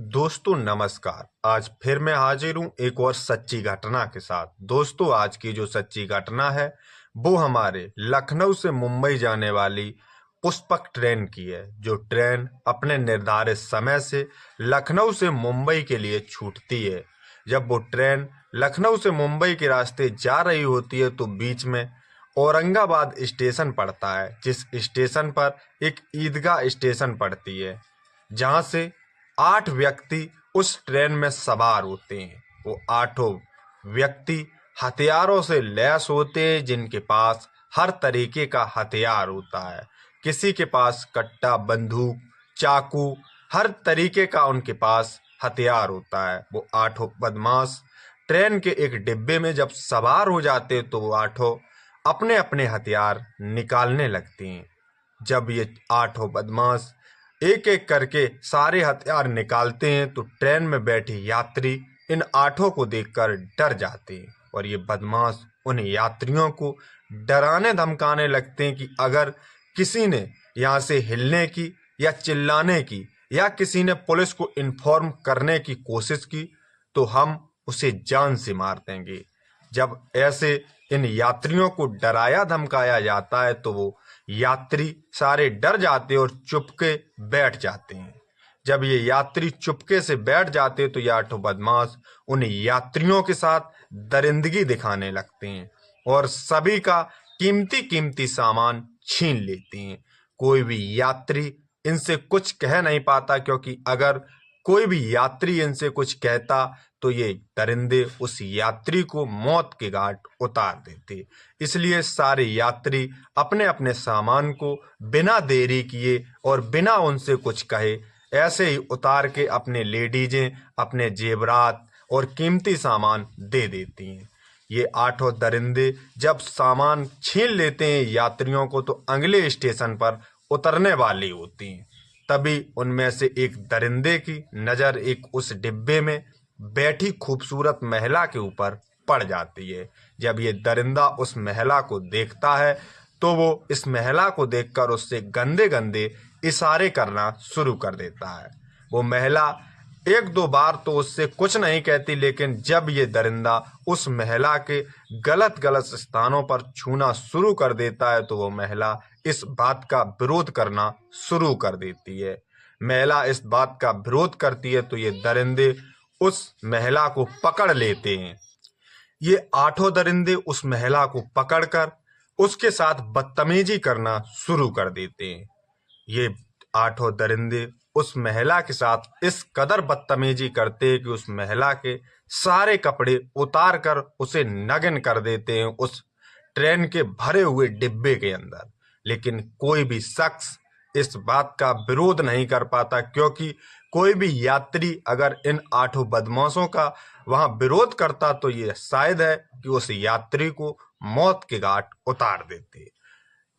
दोस्तों नमस्कार। आज फिर मैं हाजिर हूँ एक और सच्ची घटना के साथ। दोस्तों आज की जो सच्ची घटना है वो हमारे लखनऊ से मुंबई जाने वाली पुष्पक ट्रेन की है। जो ट्रेन अपने निर्धारित समय से लखनऊ से मुंबई के लिए छूटती है। जब वो ट्रेन लखनऊ से मुंबई के रास्ते जा रही होती है तो बीच में औरंगाबाद स्टेशन पड़ता है, जिस स्टेशन पर एक ईदगाह स्टेशन पड़ती है, जहां से 8 व्यक्ति उस ट्रेन में सवार होते हैं। वो 8 व्यक्ति हथियारों से लैस होते हैं, जिनके पास हर तरीके का हथियार होता है। किसी के पास कट्टा, बंदूक, चाकू, हर तरीके का उनके पास हथियार होता है। वो 8 बदमाश ट्रेन के एक डिब्बे में जब सवार हो जाते तो वो 8 अपने अपने हथियार निकालने लगते हैं। जब ये 8 बदमाश एक एक करके सारे हथियार निकालते हैं तो ट्रेन में बैठे यात्री इन 8 को देखकर डर जाते हैं और ये बदमाश उन यात्रियों को डराने धमकाने लगते हैं कि अगर किसी ने यहाँ से हिलने की या चिल्लाने की या किसी ने पुलिस को इन्फॉर्म करने की कोशिश की तो हम उसे जान से मार देंगे। जब ऐसे इन यात्रियों को डराया धमकाया जाता है तो वो यात्री सारे डर जाते और चुपके बैठ जाते हैं। जब ये यात्री चुपके से बैठ जाते तो ये 8 बदमाश उन यात्रियों के साथ दरिंदगी दिखाने लगते हैं और सभी का कीमती कीमती सामान छीन लेते हैं। कोई भी यात्री इनसे कुछ कह नहीं पाता, क्योंकि अगर कोई भी यात्री इनसे कुछ कहता तो ये दरिंदे उस यात्री को मौत के घाट उतार देते। इसलिए सारे यात्री अपने अपने सामान को बिना देरी किए और बिना उनसे कुछ कहे ऐसे ही उतार के अपने लेडीजें, अपने जेवरात और कीमती सामान दे देती हैं। ये 8 दरिंदे जब सामान छीन लेते हैं यात्रियों को तो अगले स्टेशन पर उतरने वाली होती हैं। तभी उनमें से एक दरिंदे की नजर एक उस डिब्बे में बैठी खूबसूरत महिला के ऊपर पड़ जाती है। जब ये दरिंदा उस महिला को देखता है तो वो इस महिला को देखकर उससे गंदे गंदे इशारे करना शुरू कर देता है। वो महिला 1-2 बार तो उससे कुछ नहीं कहती, लेकिन जब ये दरिंदा उस महिला के गलत गलत स्थानों पर छूना शुरू कर देता है तो वो महिला इस बात का विरोध करना शुरू कर देती है। महिला इस बात का विरोध करती है तो ये दरिंदे उस महिला को पकड़ लेते हैं। ये 8 दरिंदे उस महिला को पकड़कर उसके साथ बदतमीजी करना शुरू कर देते हैं। ये 8 दरिंदे उस महिला के साथ इस कदर बदतमीजी करते हैं कि उस महिला के सारे कपड़े उतार कर उसे नग्न कर देते हैं उस ट्रेन के भरे हुए डिब्बे के अंदर। लेकिन कोई भी शख्स इस बात का विरोध नहीं कर पाता, क्योंकि कोई भी यात्री अगर इन 8 बदमाशों का वहां विरोध करता तो ये शायद है कि उस यात्री को मौत के घाट उतार देते।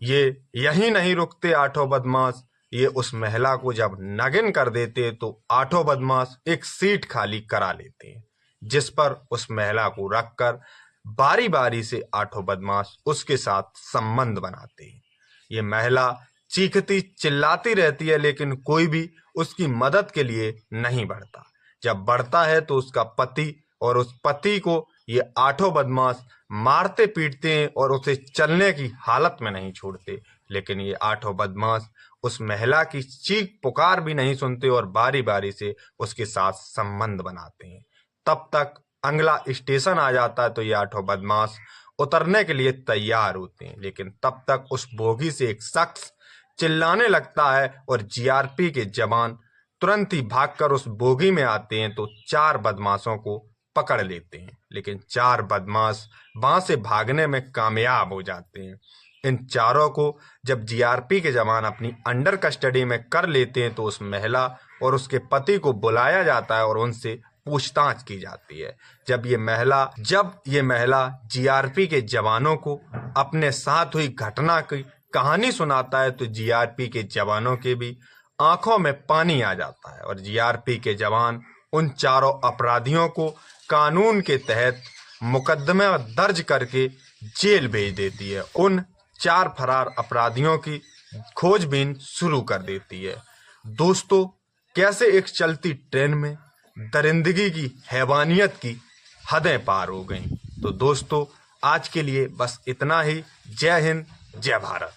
ये यही नहीं रुकते 8 बदमाश, ये उस महिला को जब नग्न कर देते तो 8 बदमाश एक सीट खाली करा लेते हैं, जिस पर उस महिला को रखकर बारी बारी से 8 बदमाश उसके साथ संबंध बनाते हैं। ये महिला चीखती चिल्लाती रहती है, लेकिन कोई भी उसकी मदद के लिए नहीं बढ़ता। जब बढ़ता है तो उसका पति और उस पति को ये 8 बदमाश मारते पीटते हैं और उसे चलने की हालत में नहीं छोड़ते। लेकिन ये 8 बदमाश उस महिला की चीख पुकार भी नहीं सुनते और बारी बारी से उसके साथ संबंध बनाते हैं। तब तक अगला स्टेशन आ जाता है तो ये 8 बदमाश उतरने के लिए तैयार होते हैं, लेकिन तब तक उस बोगी से एक शख्स चिल्लाने लगता है और जीआरपी के जवान तुरंत ही भागकर उस बोगी में आते हैं तो 4 बदमाशों को पकड़ लेते हैं। लेकिन 4 बदमाश वहां से भागने में कामयाब हो जाते हैं। इन चारों को जब जीआरपी के जवान अपनी अंडर कस्टडी में कर लेते हैं तो उस महिला और उसके पति को बुलाया जाता है और उनसे पूछताछ की जाती है। जब ये महिला जीआरपी के जवानों को अपने साथ हुई घटना की कहानी सुनाता है तो जीआरपी के जवानों के भी आंखों में पानी आ जाता है और जीआरपी के जवान उन 4 अपराधियों को कानून के तहत मुकदमा दर्ज करके जेल भेज देती है। उन 4 फरार अपराधियों की खोजबीन शुरू कर देती है। दोस्तों कैसे एक चलती ट्रेन में दरिंदगी की हैवानियत की हदें पार हो गईं। तो दोस्तों आज के लिए बस इतना ही। जय हिंद, जय भारत।